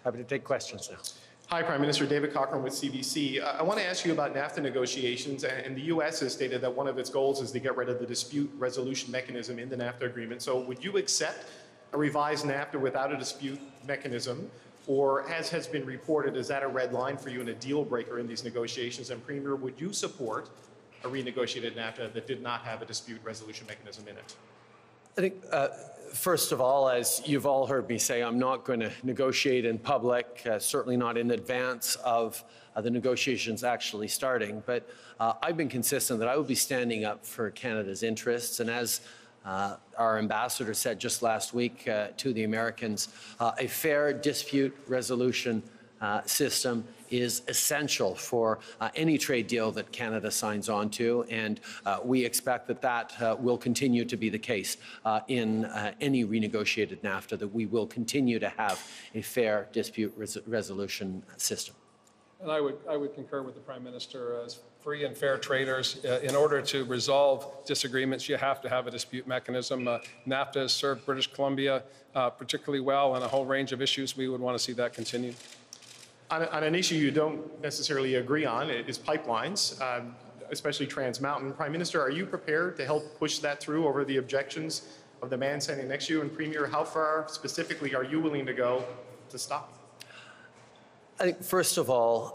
Happy to take questions now. Hi, Prime Minister. David Cochran with CBC. I want to ask you about NAFTA negotiations, and the U.S. has stated that one of its goals is to get rid of the dispute resolution mechanism in the NAFTA agreement. So would you accept a revised NAFTA without a dispute mechanism, or as has been reported, is that a red line for you and a deal breaker in these negotiations? And Premier, would you support a renegotiated NAFTA that did not have a dispute resolution mechanism in it? I think, first of all, as you've all heard me say, I'm not going to negotiate in public, certainly not in advance of the negotiations actually starting. But I've been consistent that I will be standing up for Canada's interests. And as our ambassador said just last week to the Americans, a fair dispute resolution system is essential for any trade deal that Canada signs on to, and we expect that that will continue to be the case in any renegotiated NAFTA, that we will continue to have a fair dispute resolution system. And I would concur with the Prime Minister. As free and fair traders, in order to resolve disagreements, you have to have a dispute mechanism. NAFTA has served British Columbia particularly well on a whole range of issues. We would want to see that continue. On an issue you don't necessarily agree on is pipelines, especially Trans Mountain. Prime Minister, are you prepared to help push that through over the objections of the man standing next to you? And Premier, how far specifically are you willing to go to stop? I think, first of all,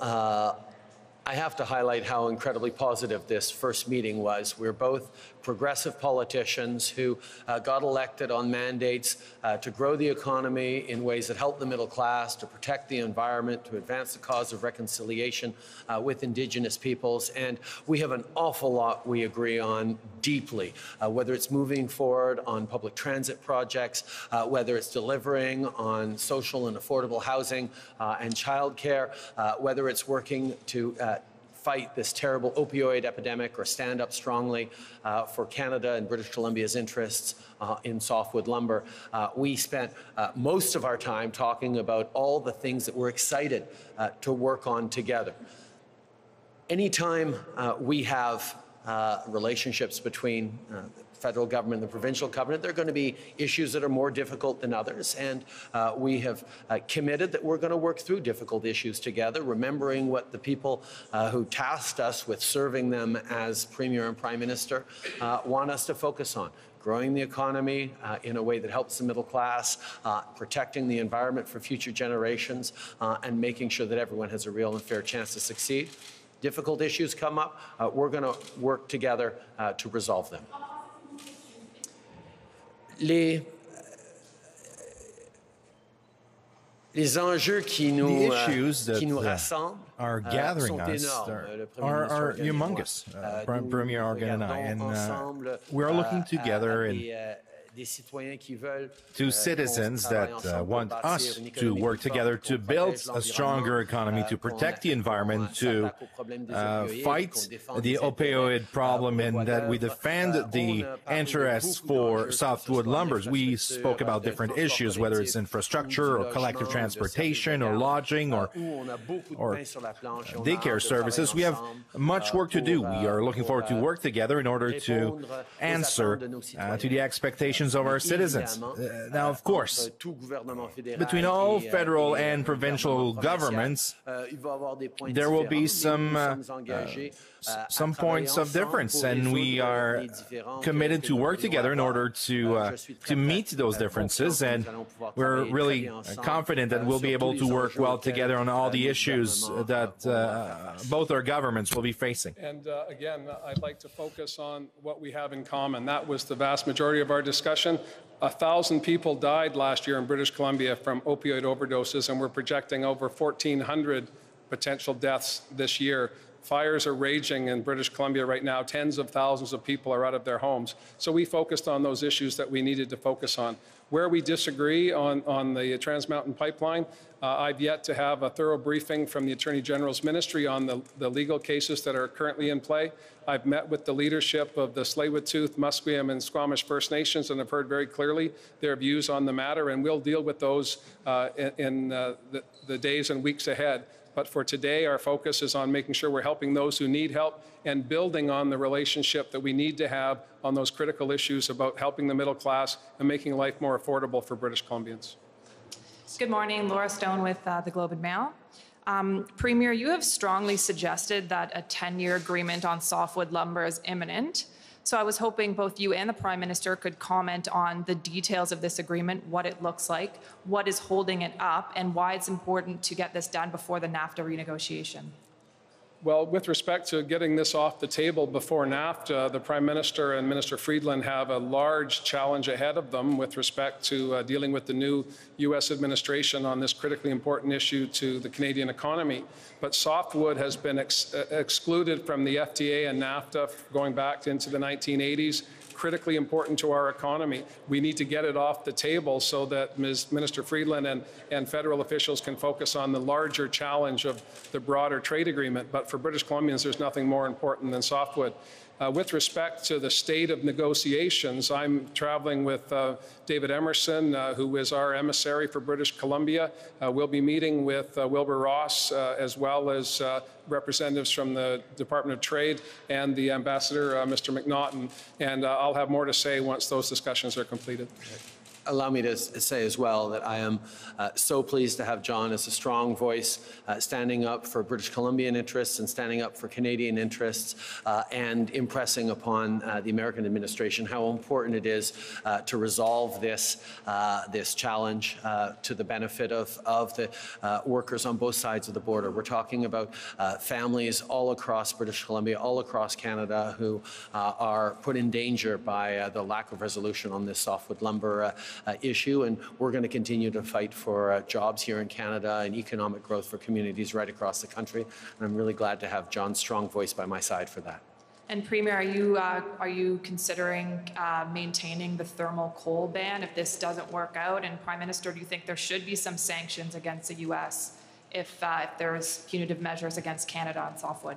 I have to highlight how incredibly positive this first meeting was. We're both progressive politicians who got elected on mandates to grow the economy in ways that help the middle class, to protect the environment, to advance the cause of reconciliation with Indigenous peoples. And we have an awful lot we agree on deeply, whether it's moving forward on public transit projects, whether it's delivering on social and affordable housing and childcare, whether it's working to fight this terrible opioid epidemic or stand up strongly for Canada and British Columbia's interests in softwood lumber. We spent most of our time talking about all the things that we're excited to work on together. Anytime we have relationships between the federal government and the provincial government, there are going to be issues that are more difficult than others, and we have committed that we're going to work through difficult issues together, remembering what the people who tasked us with serving them as Premier and Prime Minister want us to focus on. Growing the economy in a way that helps the middle class, protecting the environment for future generations, and making sure that everyone has a real and fair chance to succeed. Difficult issues come up, we're going to work together to resolve them. Les enjeux qui nous rassemblent are gathering us are humongous, Premier Horgan and I, and we are looking together and to citizens that want us to work together to build a stronger economy, to protect the environment, to fight the opioid problem, and that we defend the interests for softwood lumbers. We spoke about different issues, whether it's infrastructure or collective transportation or lodging or daycare services. We have much work to do. We are looking forward to work together in order to answer to the expectations of our citizens. Now, of course, between all federal and provincial governments, there will be some points of difference, and we are committed to work together in order to meet those differences, and we're really confident that we'll be able to work well together on all the issues that both our governments will be facing. And again, I'd like to focus on what we have in common. That was the vast majority of our discussion. 1,000 people died last year in British Columbia from opioid overdoses, and we're projecting over 1,400 potential deaths this year. Fires are raging in British Columbia right now. Tens of thousands of people are out of their homes. So we focused on those issues that we needed to focus on. Where we disagree on the Trans Mountain pipeline, I've yet to have a thorough briefing from the Attorney General's Ministry on the legal cases that are currently in play. I've met with the leadership of the Tsleil-Waututh, Musqueam, and Squamish First Nations, and have heard very clearly their views on the matter, and we'll deal with those in the days and weeks ahead. But for today, our focus is on making sure we're helping those who need help and building on the relationship that we need to have on those critical issues about helping the middle class and making life more affordable for British Columbians. Good morning, Laura Stone with the Globe and Mail. Premier, you have strongly suggested that a 10-year agreement on softwood lumber is imminent. So I was hoping both you and the Prime Minister could comment on the details of this agreement, what it looks like, what is holding it up, and why it's important to get this done before the NAFTA renegotiation. Well, with respect to getting this off the table before NAFTA, the Prime Minister and Minister Friedland have a large challenge ahead of them with respect to dealing with the new U.S. administration on this critically important issue to the Canadian economy. But softwood has been excluded from the FTA and NAFTA going back into the 1980s. Critically important to our economy. We need to get it off the table so that Minister Friedland and federal officials can focus on the larger challenge of the broader trade agreement. But for British Columbians, there's nothing more important than softwood. With respect to the state of negotiations, I'm traveling with David Emerson, who is our emissary for British Columbia. We'll be meeting with Wilbur Ross, as well as representatives from the Department of Trade and the Ambassador, Mr. McNaughton, and I'll have more to say once those discussions are completed. Allow me to say as well that I am so pleased to have John as a strong voice standing up for British Columbian interests and standing up for Canadian interests and impressing upon the American administration how important it is to resolve this challenge to the benefit of the workers on both sides of the border. We're talking about families all across British Columbia, all across Canada, who are put in danger by the lack of resolution on this softwood lumber issue, and we're going to continue to fight for jobs here in Canada and economic growth for communities right across the country. And I'm really glad to have John's strong voice by my side for that. And Premier, are you considering maintaining the thermal coal ban if this doesn't work out? And Prime Minister, do you think there should be some sanctions against the U.S. if there's punitive measures against Canada on softwood?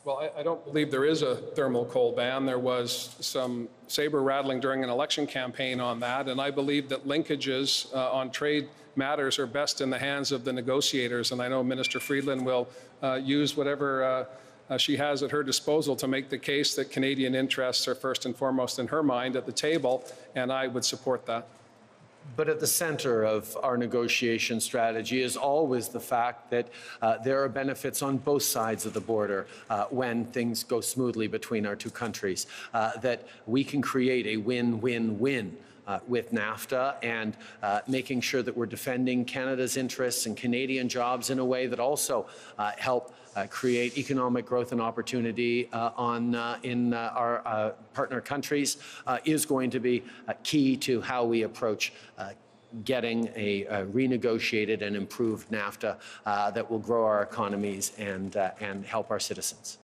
Well, I don't believe there is a thermal coal ban. There was some saber rattling during an election campaign on that, and I believe that linkages on trade matters are best in the hands of the negotiators, and I know Minister Friedland will use whatever she has at her disposal to make the case that Canadian interests are first and foremost in her mind at the table, and I would support that. But at the center of our negotiation strategy is always the fact that there are benefits on both sides of the border when things go smoothly between our two countries, that we can create a win-win-win with NAFTA and making sure that we're defending Canada's interests and Canadian jobs in a way that also help create economic growth and opportunity in our partner countries is going to be key to how we approach getting a renegotiated and improved NAFTA that will grow our economies and help our citizens.